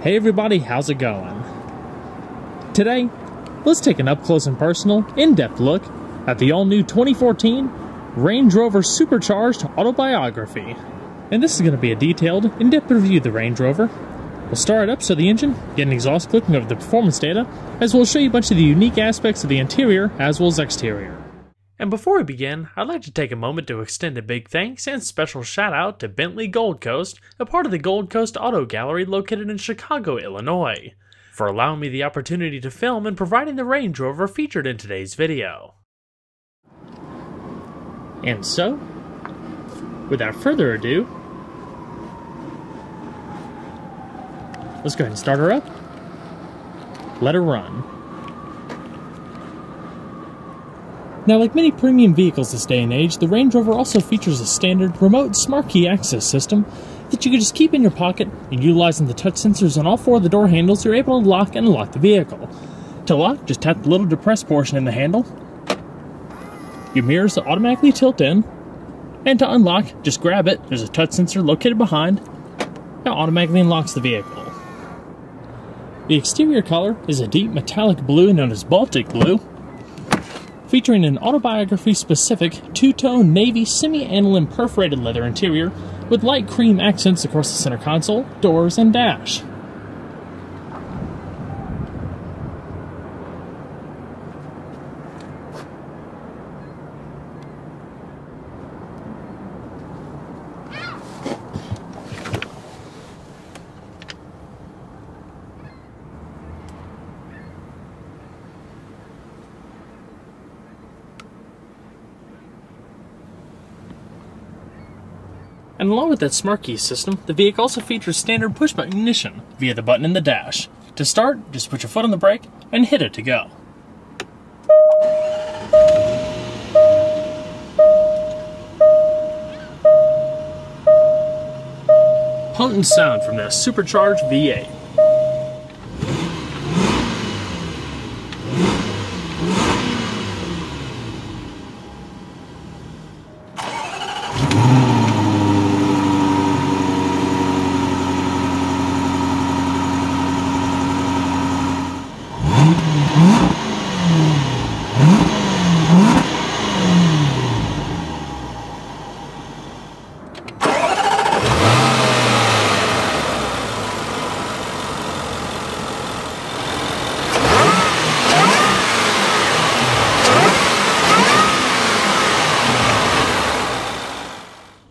Hey everybody, how's it going? Today, let's take an up-close and personal, in-depth look at the all-new 2014 Range Rover Supercharged Autobiography. And this is going to be a detailed, in-depth review of the Range Rover. We'll start it up so the engine, get an exhaust clipping of the performance data, as well as show you a bunch of the unique aspects of the interior as well as exterior. And before we begin, I'd like to take a moment to extend a big thanks and special shout out to Bentley Gold Coast, a part of the Gold Coast Auto Gallery located in Chicago, Illinois, for allowing me the opportunity to film and providing the Range Rover featured in today's video. And so, without further ado, let's go ahead and start her up. Let her run. Now, like many premium vehicles this day and age, the Range Rover also features a standard remote smart key access system that you can just keep in your pocket, and utilizing the touch sensors on all four of the door handles, you're able to lock and unlock the vehicle. To lock, just tap the little depressed portion in the handle. Your mirrors will automatically tilt in, and to unlock, just grab it. There's a touch sensor located behind that automatically unlocks the vehicle. The exterior color is a deep metallic blue known as Baltic blue, featuring an autobiography-specific two-tone navy semi-aniline perforated leather interior with light cream accents across the center console, doors, and dash. And along with that smart key system, the vehicle also features standard push-button ignition via the button in the dash. To start, just put your foot on the brake and hit it to go. Potent sound from that supercharged V8.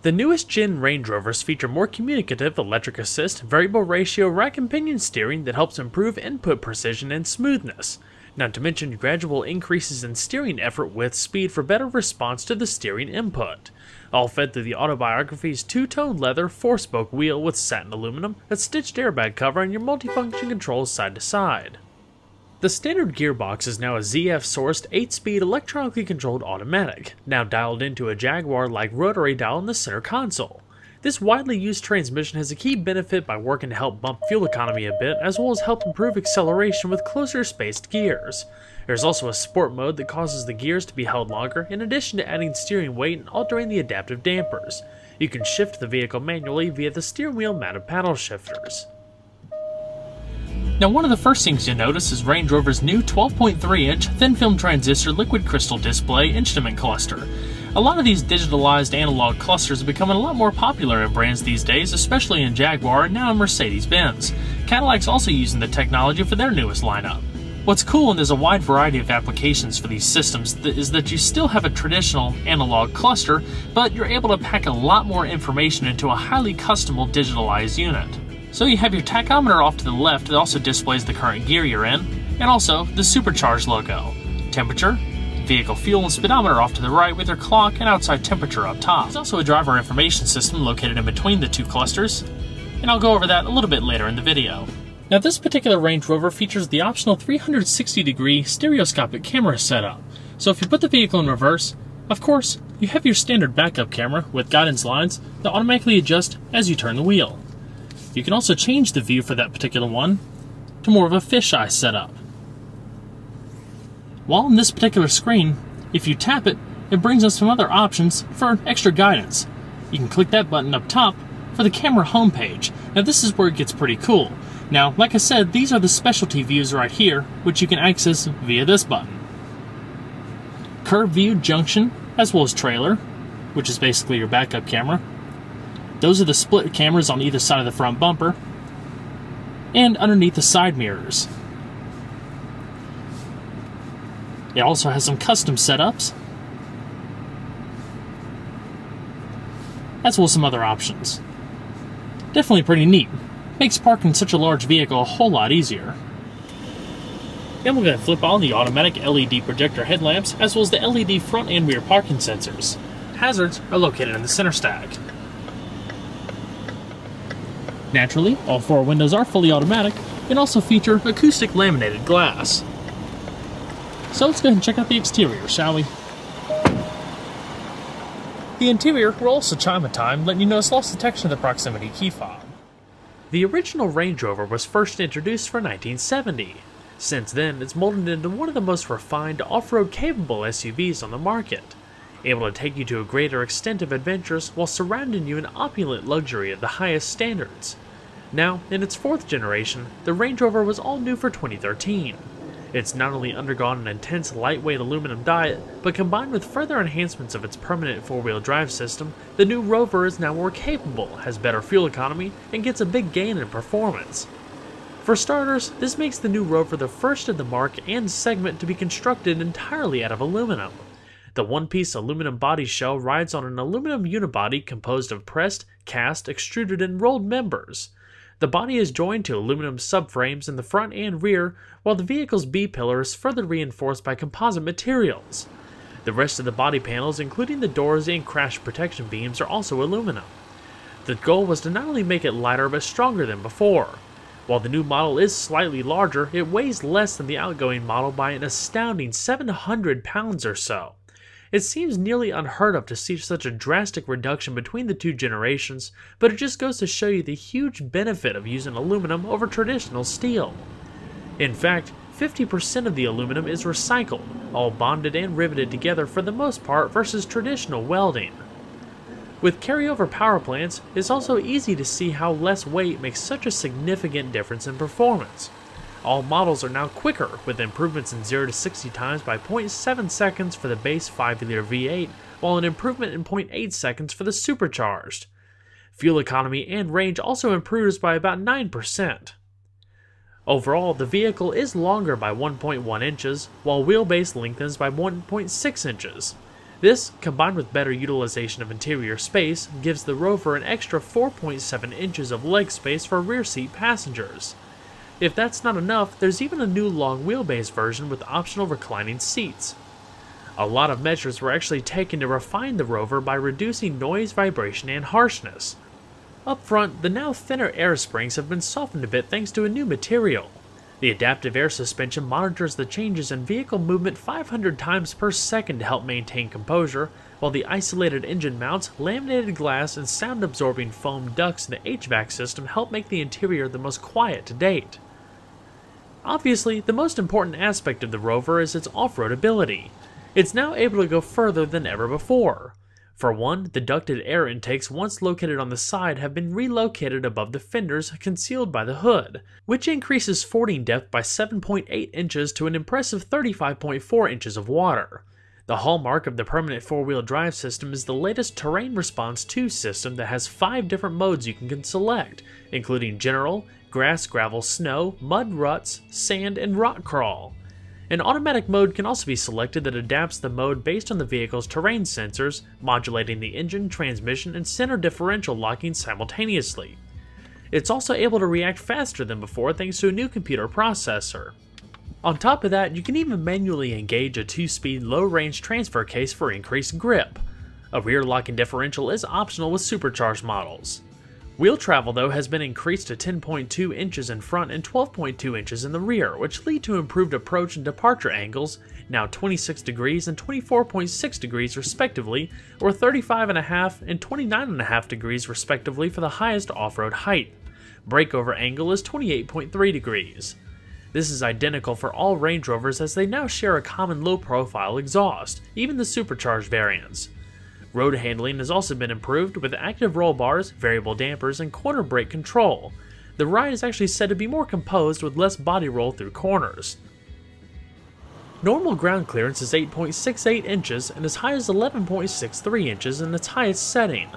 The newest gen Range Rovers feature more communicative electric assist, variable ratio rack and pinion steering that helps improve input precision and smoothness, not to mention gradual increases in steering effort with speed for better response to the steering input, all fed through the Autobiography's two-tone leather 4-spoke wheel with satin aluminum, a stitched airbag cover, and your multifunction controls side to side. The standard gearbox is now a ZF-sourced 8-speed electronically controlled automatic, now dialed into a Jaguar-like rotary dial in the center console. This widely used transmission has a key benefit by working to help bump fuel economy a bit, as well as help improve acceleration with closer spaced gears. There's also a sport mode that causes the gears to be held longer, in addition to adding steering weight and altering the adaptive dampers. You can shift the vehicle manually via the steering wheel mounted paddle shifters. Now, one of the first things you'll notice is Range Rover's new 12.3-inch thin-film transistor liquid crystal display instrument cluster. A lot of these digitalized analog clusters are becoming a lot more popular in brands these days, especially in Jaguar and now in Mercedes-Benz. Cadillac's also using the technology for their newest lineup. What's cool, and there's a wide variety of applications for these systems, is that you still have a traditional analog cluster, but you're able to pack a lot more information into a highly customizable digitalized unit. So you have your tachometer off to the left that also displays the current gear you're in, and also the Supercharged logo. Temperature, vehicle fuel, and speedometer off to the right with your clock and outside temperature up top. There's also a driver information system located in between the two clusters, and I'll go over that a little bit later in the video. Now, this particular Range Rover features the optional 360-degree stereoscopic camera setup. So if you put the vehicle in reverse, of course, you have your standard backup camera with guidance lines that automatically adjust as you turn the wheel. You can also change the view for that particular one to more of a fisheye setup. While on this particular screen, if you tap it, it brings us some other options for extra guidance. You can click that button up top for the camera homepage. Now this is where it gets pretty cool. Now, like I said, these are the specialty views right here, which you can access via this button. Curve view, junction, as well as trailer, which is basically your backup camera. Those are the split cameras on either side of the front bumper, and underneath the side mirrors. It also has some custom setups, as well as some other options. Definitely pretty neat. Makes parking such a large vehicle a whole lot easier. Then we're going to flip on the automatic LED projector headlamps, as well as the LED front and rear parking sensors. Hazards are located in the center stack. Naturally, all 4 windows are fully automatic and also feature acoustic laminated glass. So let's go ahead and check out the exterior, shall we? The interior will also chime a time, letting you know it's lost detection of the proximity key fob. The original Range Rover was first introduced for 1970. Since then, it's molded into one of the most refined off-road capable SUVs on the market, able to take you to a greater extent of adventures while surrounding you in opulent luxury of the highest standards. Now, in its 4th generation, the Range Rover was all new for 2013. It's not only undergone an intense lightweight aluminum diet, but combined with further enhancements of its permanent 4-wheel drive system, the new Rover is now more capable, has better fuel economy, and gets a big gain in performance. For starters, this makes the new Rover the first in the marque and segment to be constructed entirely out of aluminum. The one-piece aluminum body shell rides on an aluminum unibody composed of pressed, cast, extruded, and rolled members. The body is joined to aluminum subframes in the front and rear, while the vehicle's B-pillar is further reinforced by composite materials. The rest of the body panels, including the doors and crash protection beams, are also aluminum. The goal was to not only make it lighter but stronger than before. While the new model is slightly larger, it weighs less than the outgoing model by an astounding 700 pounds or so. It seems nearly unheard of to see such a drastic reduction between the 2 generations, but it just goes to show you the huge benefit of using aluminum over traditional steel. In fact, 50% of the aluminum is recycled, all bonded and riveted together for the most part versus traditional welding. With carryover power plants, it's also easy to see how less weight makes such a significant difference in performance. All models are now quicker, with improvements in 0 to 60 times by 0.7 seconds for the base 5-liter V8, while an improvement in 0.8 seconds for the Supercharged. Fuel economy and range also improves by about 9%. Overall, the vehicle is longer by 1.1 inches, while wheelbase lengthens by 1.6 inches. This, combined with better utilization of interior space, gives the Rover an extra 4.7 inches of leg space for rear seat passengers. If that's not enough, there's even a new long wheelbase version with optional reclining seats. A lot of measures were actually taken to refine the Rover by reducing noise, vibration, and harshness. Up front, the now thinner air springs have been softened a bit thanks to a new material. The adaptive air suspension monitors the changes in vehicle movement 500 times per second to help maintain composure, while the isolated engine mounts, laminated glass, and sound-absorbing foam ducts in the HVAC system help make the interior the most quiet to date. Obviously, the most important aspect of the Rover is its off-road ability. It's now able to go further than ever before. For one, the ducted air intakes once located on the side have been relocated above the fenders concealed by the hood, which increases fording depth by 7.8 inches to an impressive 35.4 inches of water. The hallmark of the permanent 4-wheel drive system is the latest Terrain Response 2 system that has 5 different modes you can select, including General, Grass, Gravel, Snow, Mud, Ruts, Sand, and Rock Crawl. An automatic mode can also be selected that adapts the mode based on the vehicle's terrain sensors, modulating the engine, transmission, and center differential locking simultaneously. It's also able to react faster than before thanks to a new computer processor. On top of that, you can even manually engage a 2-speed low-range transfer case for increased grip. A rear locking differential is optional with supercharged models. Wheel travel, though, has been increased to 10.2 inches in front and 12.2 inches in the rear, which lead to improved approach and departure angles, now 26 degrees and 24.6 degrees respectively, or 35.5 and 29.5 degrees respectively for the highest off-road height. Breakover angle is 28.3 degrees. This is identical for all Range Rovers as they now share a common low-profile exhaust, even the supercharged variants. Road handling has also been improved with active roll bars, variable dampers, and corner brake control. The ride is actually said to be more composed with less body roll through corners. Normal ground clearance is 8.68 inches and as high as 11.63 inches in its highest setting.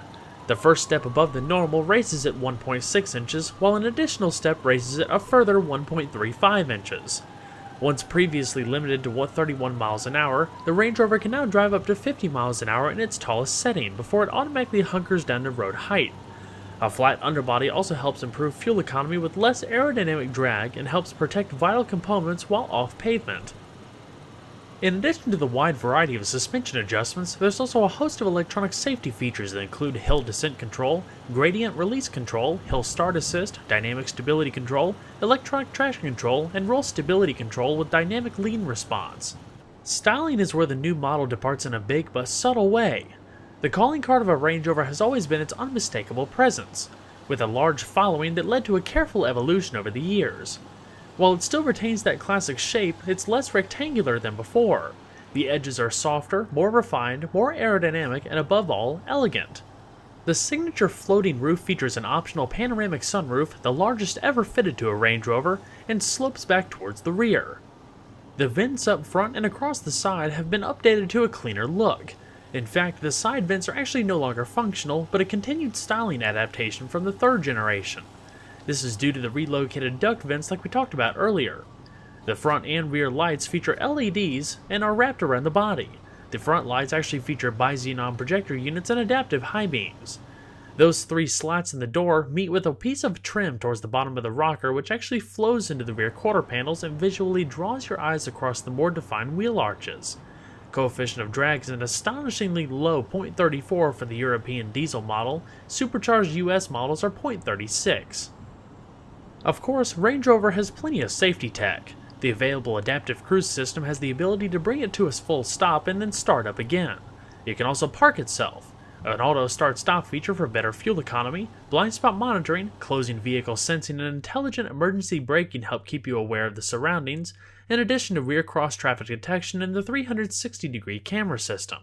The first step above the normal raises it 1.6 inches, while an additional step raises it a further 1.35 inches. Once previously limited to 31 miles an hour, the Range Rover can now drive up to 50 miles an hour in its tallest setting before it automatically hunkers down to road height. A flat underbody also helps improve fuel economy with less aerodynamic drag and helps protect vital components while off pavement. In addition to the wide variety of suspension adjustments, there's also a host of electronic safety features that include hill descent control, gradient release control, hill start assist, dynamic stability control, electronic traction control, and roll stability control with dynamic lean response. Styling is where the new model departs in a big but subtle way. The calling card of a Range Rover has always been its unmistakable presence, with a large following that led to a careful evolution over the years. While it still retains that classic shape, it's less rectangular than before. The edges are softer, more refined, more aerodynamic, and above all, elegant. The signature floating roof features an optional panoramic sunroof, the largest ever fitted to a Range Rover, and slopes back towards the rear. The vents up front and across the side have been updated to a cleaner look. In fact, the side vents are actually no longer functional, but a continued styling adaptation from the third generation. This is due to the relocated duct vents like we talked about earlier. The front and rear lights feature LEDs and are wrapped around the body. The front lights actually feature bi-xenon projector units and adaptive high beams. Those three slats in the door meet with a piece of trim towards the bottom of the rocker which actually flows into the rear quarter panels and visually draws your eyes across the more defined wheel arches. Coefficient of drag is an astonishingly low 0.34 for the European diesel model. Supercharged US models are 0.36. Of course, Range Rover has plenty of safety tech. The available adaptive cruise system has the ability to bring it to a full stop and then start up again. It can also park itself. An auto start-stop feature for better fuel economy, blind spot monitoring, closing vehicle sensing, and intelligent emergency braking help keep you aware of the surroundings, in addition to rear cross-traffic detection and the 360-degree camera system.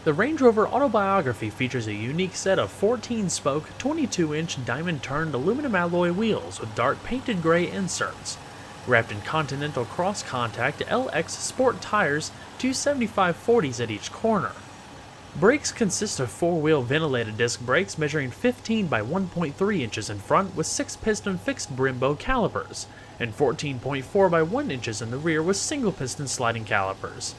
The Range Rover Autobiography features a unique set of 14-spoke, 22-inch diamond-turned aluminum alloy wheels with dark painted gray inserts. Wrapped in Continental cross-contact LX Sport tires, 275/40s at each corner. Brakes consist of 4-wheel ventilated disc brakes measuring 15 by 1.3 inches in front with 6-piston fixed Brembo calipers, and 14.4 by 1 inches in the rear with single-piston sliding calipers.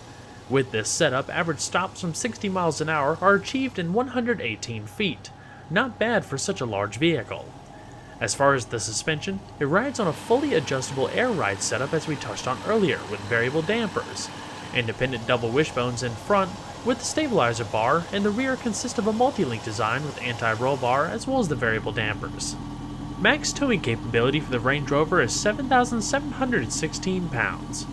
With this setup, average stops from 60 miles an hour are achieved in 118 feet. Not bad for such a large vehicle. As far as the suspension, it rides on a fully adjustable air ride setup as we touched on earlier with variable dampers. Independent double wishbones in front with the stabilizer bar, and the rear consists of a multi-link design with anti-roll bar as well as the variable dampers. Max towing capability for the Range Rover is 7,716 pounds.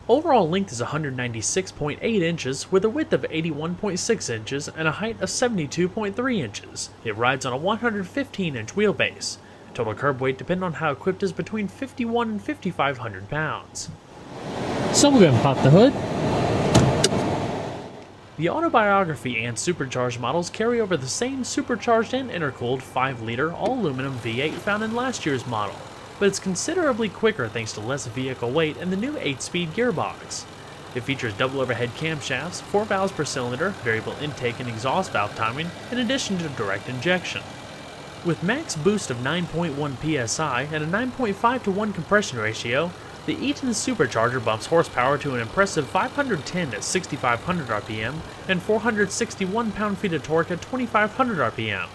Overall length is 196.8 inches with a width of 81.6 inches and a height of 72.3 inches. It rides on a 115-inch wheelbase. Total curb weight, depending on how equipped, is between 51 and 5,500 pounds. So we're going to pop the hood. The Autobiography and Supercharged models carry over the same supercharged and intercooled 5-liter all-aluminum V8 found in last year's model, but it's considerably quicker thanks to less vehicle weight and the new 8-speed gearbox. It features double overhead camshafts, 4 valves per cylinder, variable intake and exhaust valve timing, in addition to direct injection. With max boost of 9.1 psi and a 9.5 to 1 compression ratio, the Eaton Supercharger bumps horsepower to an impressive 510 at 6,500 RPM and 461 pound-feet of torque at 2,500 RPM.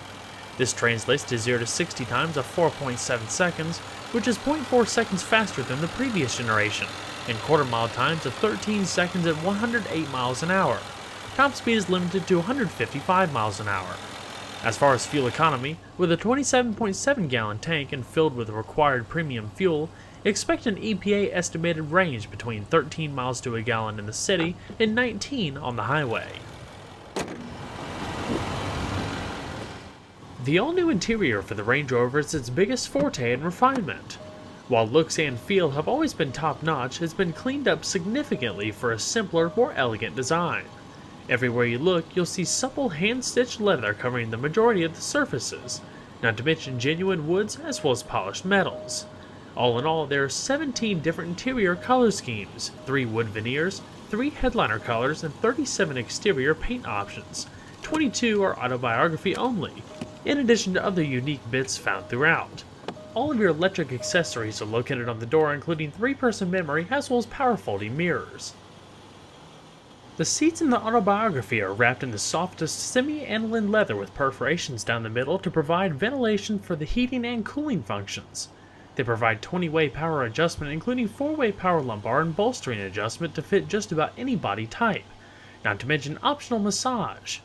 This translates to 0 to 60 times of 4.7 seconds, which is 0.4 seconds faster than the previous generation, and quarter-mile times of 13 seconds at 108 miles an hour. Top speed is limited to 155 miles an hour. As far as fuel economy, with a 27.7-gallon tank and filled with required premium fuel, expect an EPA estimated range between 13 miles to a gallon in the city and 19 on the highway. The all-new interior for the Range Rover is its biggest forte in refinement. While looks and feel have always been top-notch, it's been cleaned up significantly for a simpler, more elegant design. Everywhere you look, you'll see supple hand-stitched leather covering the majority of the surfaces, not to mention genuine woods as well as polished metals. All in all, there are 17 different interior color schemes, 3 wood veneers, 3 headliner colors, and 37 exterior paint options. 22 are autobiography only, in addition to other unique bits found throughout. All of your electric accessories are located on the door, including 3-person memory as well as power folding mirrors. The seats in the autobiography are wrapped in the softest semi-aniline leather with perforations down the middle to provide ventilation for the heating and cooling functions. They provide 20-way power adjustment, including 4-way power lumbar and bolstering adjustment to fit just about any body type, not to mention optional massage.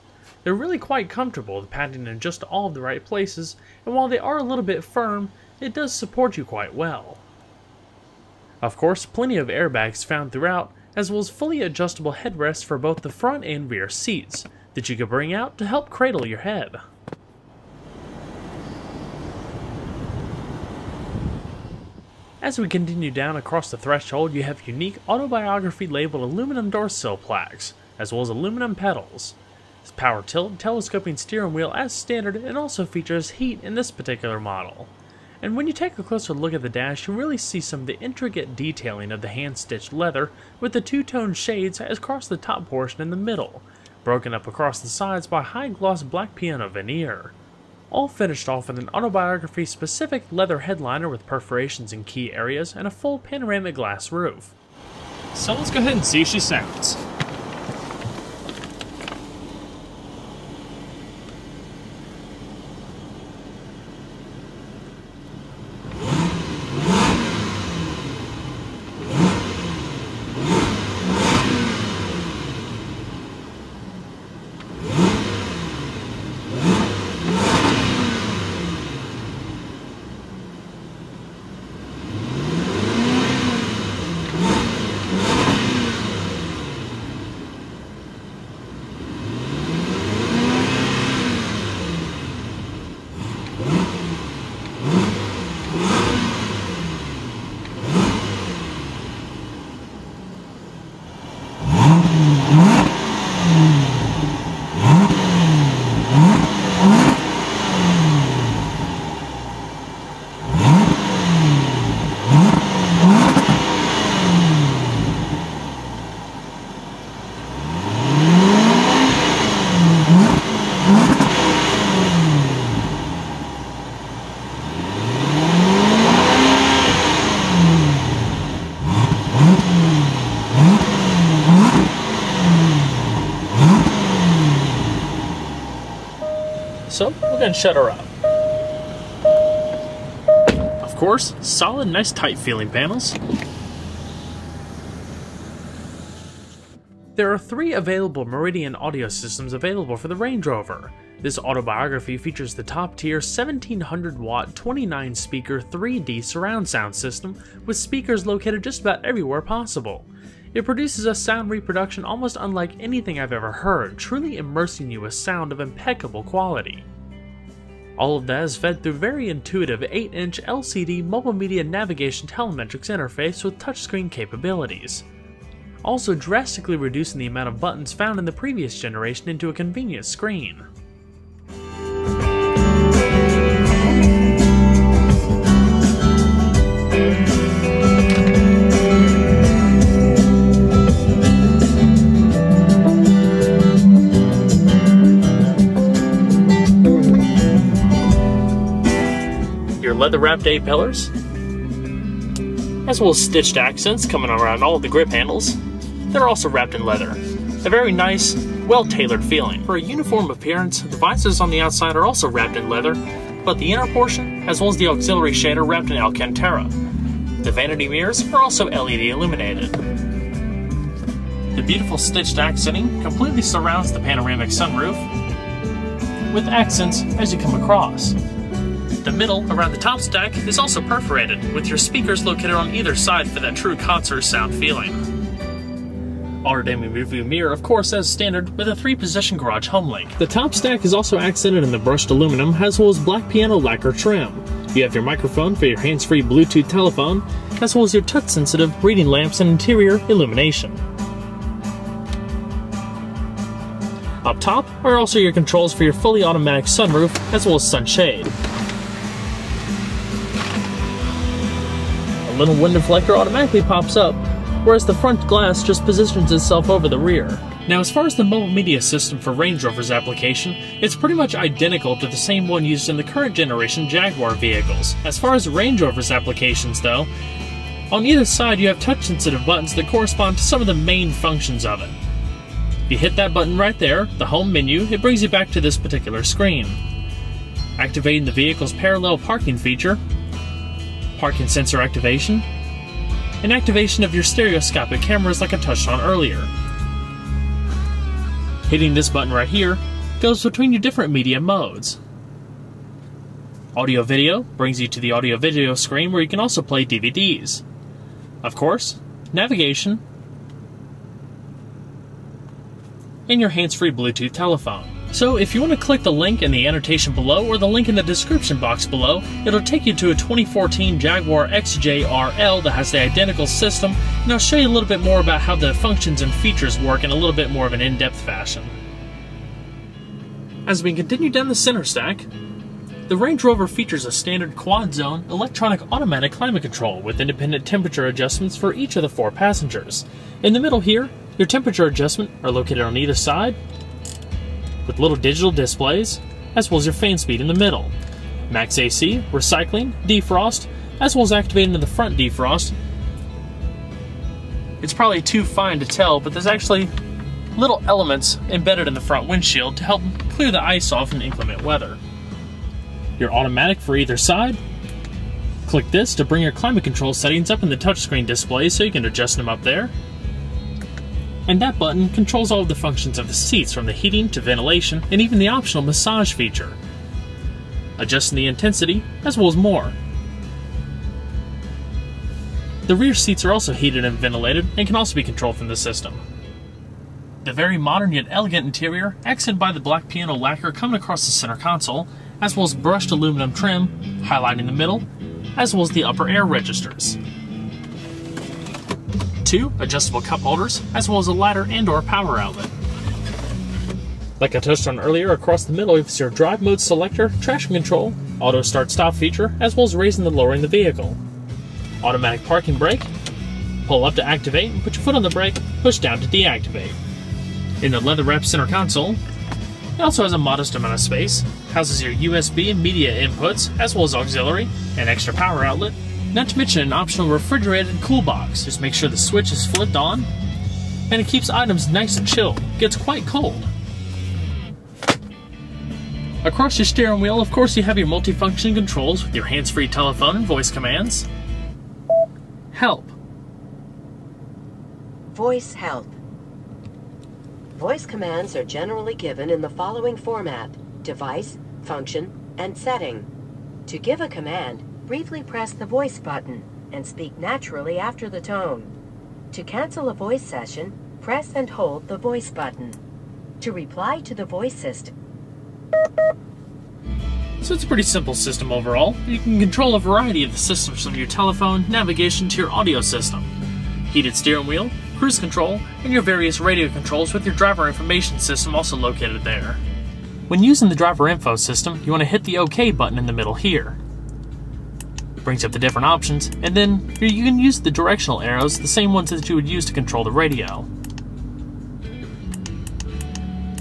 They're really quite comfortable, the padding in just all of the right places, and while they are a little bit firm, it does support you quite well. Of course, plenty of airbags found throughout, as well as fully adjustable headrests for both the front and rear seats, that you can bring out to help cradle your head. As we continue down across the threshold, you have unique autobiography labeled aluminum door sill plaques, as well as aluminum pedals. This power tilt telescoping steering wheel as standard and also features heat in this particular model. And when you take a closer look at the dash, you really see some of the intricate detailing of the hand-stitched leather with the two-tone shades across the top portion in the middle, broken up across the sides by high-gloss black piano veneer. All finished off with an autobiography-specific leather headliner with perforations in key areas and a full panoramic glass roof. So let's go ahead and see if she sounds. So, we're going to shut her up. Of course, solid, nice tight feeling panels. There are 3 available Meridian audio systems available for the Range Rover. This autobiography features the top-tier 1700-watt 29-speaker 3D surround sound system with speakers located just about everywhere possible. It produces a sound reproduction almost unlike anything I've ever heard, truly immersing you with sound of impeccable quality. All of that is fed through a very intuitive 8-inch LCD mobile media navigation telemetrics interface with touchscreen capabilities, also drastically reducing the amount of buttons found in the previous generation into a convenient screen. Leather-wrapped A-pillars, as well as stitched accents coming around all of the grip handles. They're also wrapped in leather. A very nice, well-tailored feeling. For a uniform appearance, the visors on the outside are also wrapped in leather, but the inner portion, as well as the auxiliary shade, are wrapped in Alcantara. The vanity mirrors are also LED illuminated. The beautiful stitched accenting completely surrounds the panoramic sunroof, with accents as you come across. The middle, around the top stack, is also perforated, with your speakers located on either side for that true concert sound feeling. Auto-dimming rearview mirror, of course, as standard, with a 3-position garage home link. The top stack is also accented in the brushed aluminum, as well as black piano lacquer trim. You have your microphone for your hands-free Bluetooth telephone, as well as your touch-sensitive reading lamps and interior illumination. Up top are also your controls for your fully automatic sunroof as well as sunshade. A little window deflector automatically pops up, whereas the front glass just positions itself over the rear. Now, as far as the mobile media system for Range Rover's application, it's pretty much identical to the same one used in the current generation Jaguar vehicles. As far as Range Rover's applications though, on either side you have touch-sensitive buttons that correspond to some of the main functions of it. If you hit that button right there, the home menu, it brings you back to this particular screen. Activating the vehicle's parallel parking feature, parking sensor activation, and activation of your stereoscopic cameras like I touched on earlier. Hitting this button right here goes between your different media modes. Audio video brings you to the audio video screen where you can also play DVDs. Of course, navigation, and your hands-free Bluetooth telephone. So if you want to click the link in the annotation below or the link in the description box below, it'll take you to a 2014 Jaguar XJ-RL that has the identical system, and I'll show you a little bit more about how the functions and features work in a little bit more of an in-depth fashion. As we continue down the center stack, the Range Rover features a standard quad-zone electronic automatic climate control with independent temperature adjustments for each of the 4 passengers. In the middle here, your temperature adjustment are located on either side, with little digital displays, as well as your fan speed in the middle. Max AC, recycling, defrost, as well as activating the front defrost. It's probably too fine to tell, but there's actually little elements embedded in the front windshield to help clear the ice off in inclement weather. Your automatic for either side. Click this to bring your climate control settings up in the touchscreen display so you can adjust them up there. And that button controls all of the functions of the seats, from the heating to ventilation, and even the optional massage feature, adjusting the intensity as well as more. The rear seats are also heated and ventilated and can also be controlled from the system. The very modern yet elegant interior, accented by the black piano lacquer coming across the center console, as well as brushed aluminum trim, highlighting the middle, as well as the upper air registers. 2 adjustable cup holders, as well as a ladder and/or power outlet. Like I touched on earlier, across the middle is your drive mode selector, traction control, auto start stop feature, as well as raising and lowering the vehicle. Automatic parking brake, pull up to activate, and put your foot on the brake, push down to deactivate. In the leather wrapped center console, it also has a modest amount of space, houses your USB and media inputs, as well as auxiliary, an extra power outlet, not to mention an optional refrigerated cool box. Just make sure the switch is flipped on, and it keeps items nice and chilled. It gets quite cold. Across your steering wheel, of course, you have your multifunction controls with your hands-free telephone and voice commands. Help. Voice help. Voice commands are generally given in the following format: device, function, and setting. To give a command, briefly press the voice button and speak naturally after the tone. To cancel a voice session, press and hold the voice button. To reply to the voice system. So it's a pretty simple system overall. You can control a variety of the systems from your telephone, navigation to your audio system. Heated steering wheel, cruise control, and your various radio controls with your driver information system also located there. When using the driver info system, you want to hit the OK button in the middle here. It brings up the different options, and then you can use the directional arrows, the same ones that you would use to control the radio.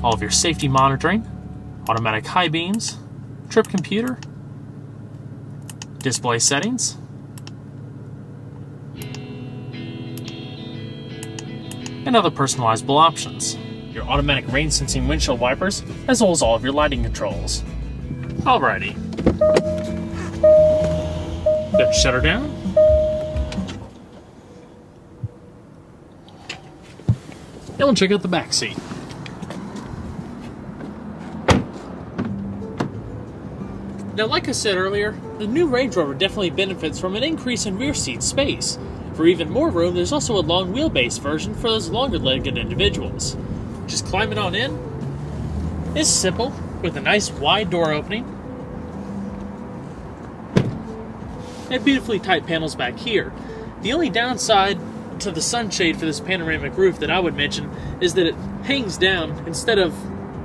All of your safety monitoring, automatic high beams, trip computer, display settings, and other personalizable options. Your automatic rain sensing windshield wipers, as well as all of your lighting controls. Alrighty. Then shut her down. And we'll check out the back seat. Now, like I said earlier, the new Range Rover definitely benefits from an increase in rear seat space. For even more room, there's also a long wheelbase version for those longer-legged individuals. Just climb it on in. It's simple, with a nice wide door opening, and beautifully tight panels back here. The only downside to the sunshade for this panoramic roof that I would mention is that it hangs down instead of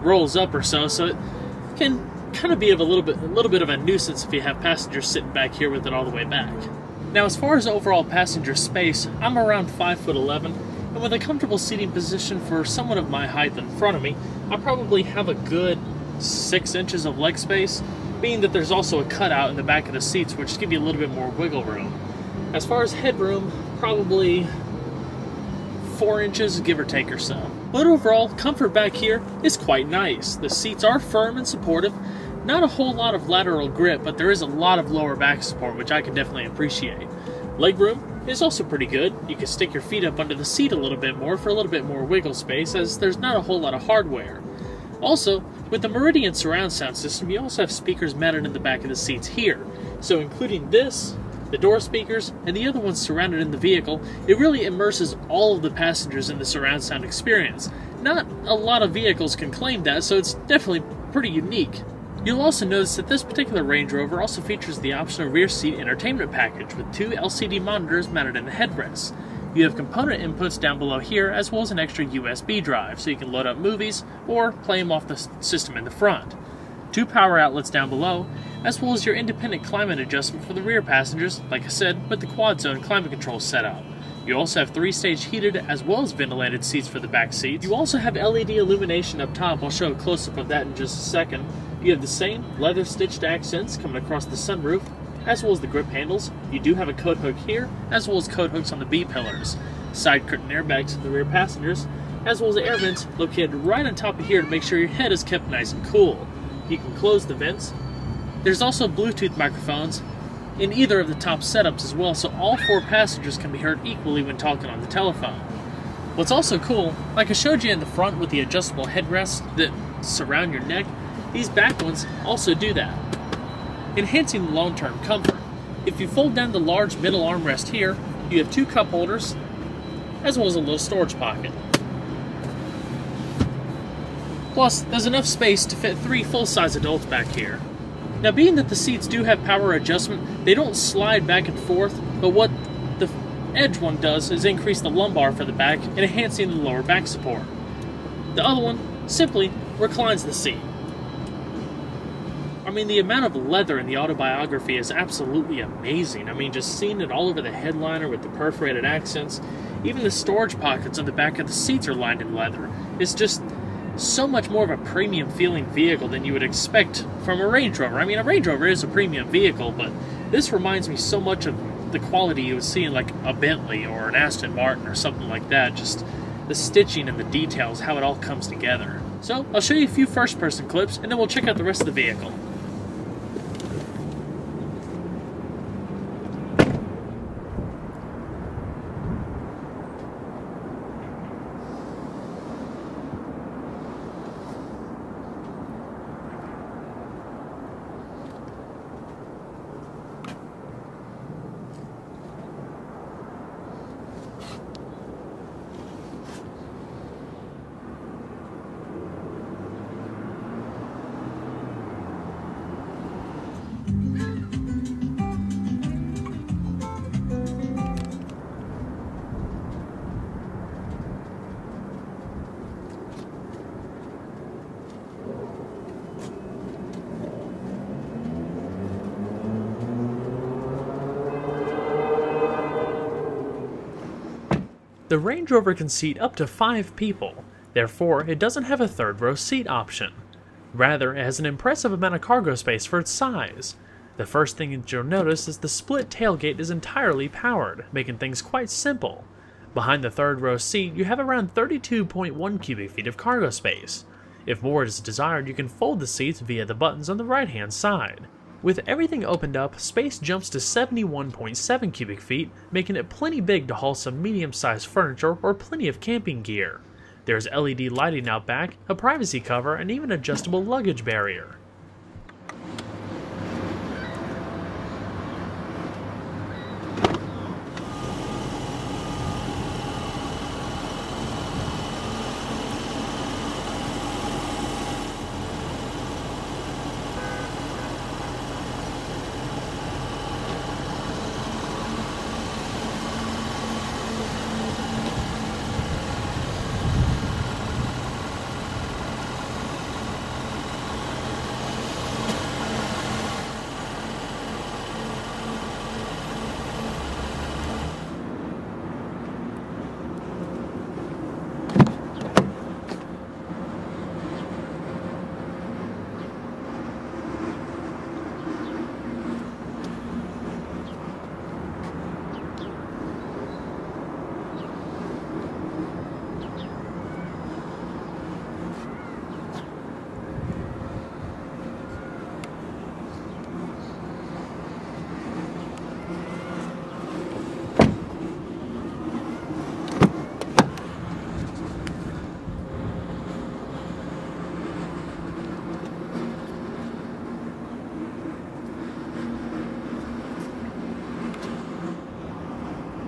rolls up or so it can kind of be a little bit of a nuisance if you have passengers sitting back here with it all the way back. Now, as far as overall passenger space, I'm around 5'11", and with a comfortable seating position for someone of my height in front of me, I probably have a good 6 inches of leg space, being that there's also a cutout in the back of the seats, which give you a little bit more wiggle room. As far as headroom, probably 4 inches, give or take or so. But overall, comfort back here is quite nice. The seats are firm and supportive. Not a whole lot of lateral grip, but there is a lot of lower back support, which I can definitely appreciate. Legroom is also pretty good. You can stick your feet up under the seat a little bit more for a little bit more wiggle space, as there's not a whole lot of hardware. Also, with the Meridian surround sound system, you also have speakers mounted in the back of the seats here. So including this, the door speakers, and the other ones surrounded in the vehicle, it really immerses all of the passengers in the surround sound experience. Not a lot of vehicles can claim that, so it's definitely pretty unique. You'll also notice that this particular Range Rover also features the optional rear seat entertainment package with 2 LCD monitors mounted in the headrests. You have component inputs down below here, as well as an extra USB drive, so you can load up movies or play them off the system in the front. 2 power outlets down below, as well as your independent climate adjustment for the rear passengers, like I said, with the quad zone climate control setup. You also have 3-stage heated as well as ventilated seats for the back seats. You also have LED illumination up top. I'll show a close-up of that in just a second. You have the same leather-stitched accents coming across the sunroof, as well as the grip handles. You do have a coat hook here, as well as coat hooks on the B-pillars. Side curtain airbags for the rear passengers, as well as air vents located right on top of here to make sure your head is kept nice and cool. You can close the vents. There's also Bluetooth microphones in either of the top setups as well, so all 4 passengers can be heard equally when talking on the telephone. What's also cool, like I showed you in the front with the adjustable headrests that surround your neck, these back ones also do that, enhancing the long-term comfort. If you fold down the large middle armrest here, you have 2 cup holders, as well as a little storage pocket. Plus, there's enough space to fit 3 full-size adults back here. Now, being that the seats do have power adjustment, they don't slide back and forth, but what the Edge one does is increase the lumbar for the back and enhancing the lower back support. The other one simply reclines the seat. I mean, the amount of leather in the Autobiography is absolutely amazing. I mean, just seeing it all over the headliner with the perforated accents, even the storage pockets on the back of the seats are lined in leather. It's just so much more of a premium feeling vehicle than you would expect from a Range Rover. I mean, a Range Rover is a premium vehicle, but this reminds me so much of the quality you would see in like a Bentley or an Aston Martin or something like that. Just the stitching and the details, how it all comes together. So I'll show you a few first-person clips, and then we'll check out the rest of the vehicle. The Range Rover can seat up to 5 people, therefore it doesn't have a third row seat option. Rather, it has an impressive amount of cargo space for its size. The first thing that you'll notice is the split tailgate is entirely powered, making things quite simple. Behind the third row seat, you have around 32.1 cubic feet of cargo space. If more is desired, you can fold the seats via the buttons on the right-hand side. With everything opened up, space jumps to 71.7 cubic feet, making it plenty big to haul some medium-sized furniture or plenty of camping gear. There's LED lighting out back, a privacy cover, and even adjustable luggage barrier.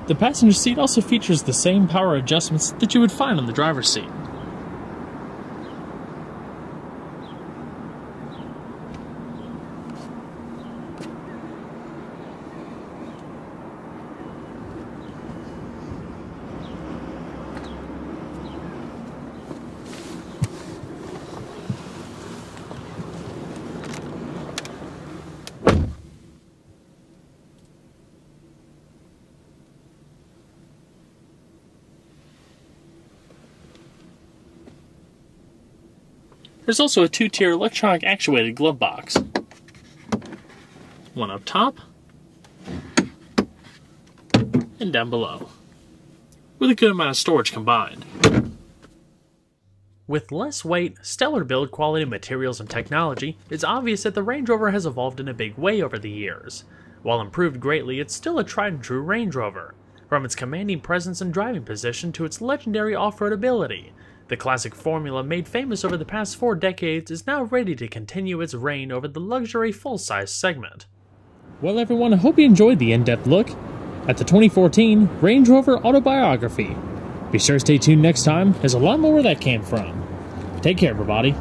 The passenger seat also features the same power adjustments that you would find on the driver's seat. There's also a 2-tier electronic actuated glove box. One up top, and down below, with a good amount of storage combined. With less weight, stellar build quality, materials, and technology, it's obvious that the Range Rover has evolved in a big way over the years. While improved greatly, it's still a tried and true Range Rover, from its commanding presence and driving position to its legendary off-road ability. The classic formula made famous over the past 4 decades is now ready to continue its reign over the luxury full-size segment. Well everyone, I hope you enjoyed the in-depth look at the 2014 Range Rover Autobiography. Be sure to stay tuned next time, there's a lot more where that came from. Take care everybody.